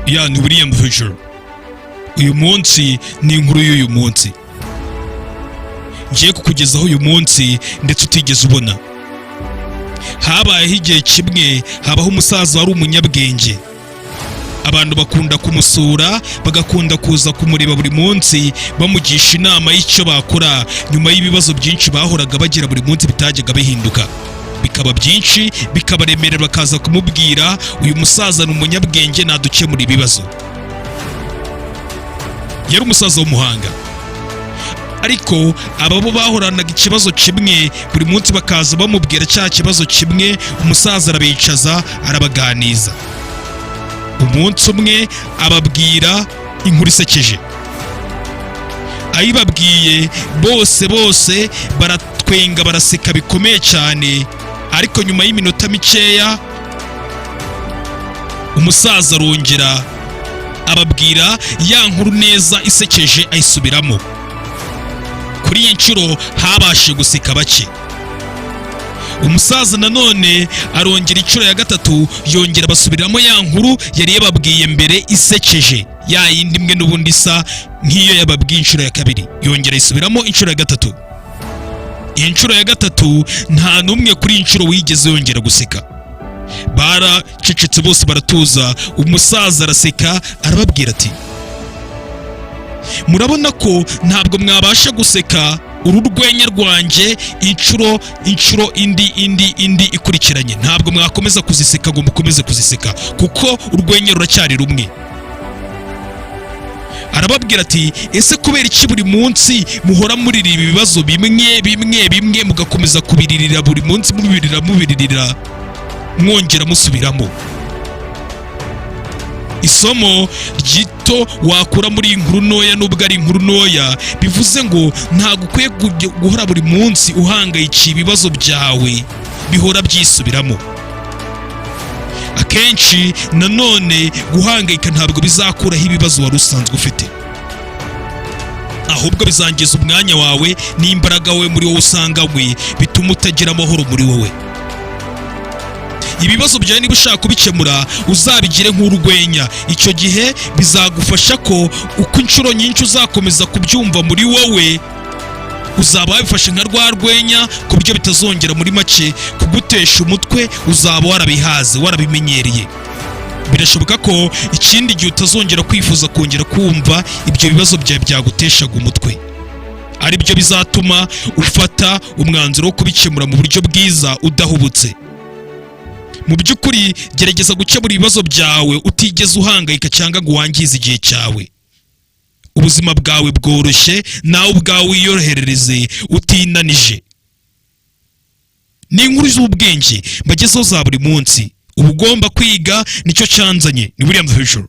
ni William Future. Uyu munsi ni inkuru y'uyu munsi ngiye kukugezaho uyu munsi ndetse utigeze ubona. Habayeho igihe kimwe habaho umusaza wari umunyabwenge. Abantu bakunda kumusura, bagakunda kuza kumureba buri munsi bamugisha inama y'icyo bakora nyuma y'ibibazo byinshi bahoraga bagira buri munsi bitajyaga bihinduka. Bikaba byinshi, bikabaremerera, bakaza kumubwira uyu musaza ni umunyabwenge nadukemura ibibazo. Yari umusaza w'umuhanga. Ariko ababo bahoranaga ikibazo kimwe buri munsi bakaza bamubwira cya kibazo kimwe, umusaza arabicaza arabaganiza. Umunsi umwe ababwira inkuru isekeje. Ayibabwiye bose baratwenga baraseka bikomeye cyane, ariko nyuma y'iminota mikeya umusaza arongera ababwira ya nkuru neza isekeje ayisubiramo. Kuri iyi nshuro habashe guseka bake. Umusaza nanone arongera inshuro ya gatatu yongera basubiramo ya nkuru yari yababwiye mbere isekeje, ya yindi imwe n'ubundi isa nk'iyo yababwiye inshuro ya kabiri. Yongera isubiramo inshuro ya gatatu. Iyi nshuro ya gatatu nta n'umwe kuri iyi nshuro wigeze yongera guseka. Baracecetse bose baratuza. Umusaza araseka arababwira ati, murabona ko ntabwo mwabasha guseka uru rwenya rwanjye inshuro indi ikurikiranye. Ntabwo mwakomeza kuziseka ngo mukomeze kuziseka kuko urwenya ruracyari rumwe. Arababwira ati, ese kubera iki buri munsi muhora muririra ibibazo bimwe mugakomeza kubiririra buri munsi mubiririra mwongera musubiramo? Isomo ryito wakura muri inkuru ntoya, nubwo ari inkuru ntoya, bivuze ngo ntabwo ukwiye guhora buri munsi uhangayikiye ibibazo byawe bihora byisubiramo. Akenshi nanone guhangayika ntabwo bizakuraho ibibazo wari usanzwe ufite, ahubwo bizangiza umwanya wawe n'imbaraga wowe muri wowe usanganywe, bituma utagira amahoro muri wowe. Ibibazo byawe niba ushaka kubikemura uzabigire nk'urwenya. Icyo gihe bizagufasha ko uko inshuro nyinshi uzakomeza kubyumva muri wowe, uzaba wabifashe nka rwa rwenya ku buryo bitazongera muri make kugutesha umutwe. Uzaba warabihaze, warabimenyereye. Birashoboka ko ikindi gihe utazongera kwifuza kongera kumva ibyo bibazo byawe byaguteshaga umutwe. Ari byo bizatuma ufata umwanzuro wo kubikemura mu buryo bwiza udahubutse. Mu by'ukuri gerageza gukemura ibibazo byawe utigeze uhangayika cyangwa ngo wangize igihe cyawe. Ubuzima bwawe bworoshye, nawe ubwawe wiyorohereze utinanije. Ni inkuru z'ubwenge mbagezeho za buri munsi. Uba ugomba kwiga, nicyo cyanzanye. Ni William Future.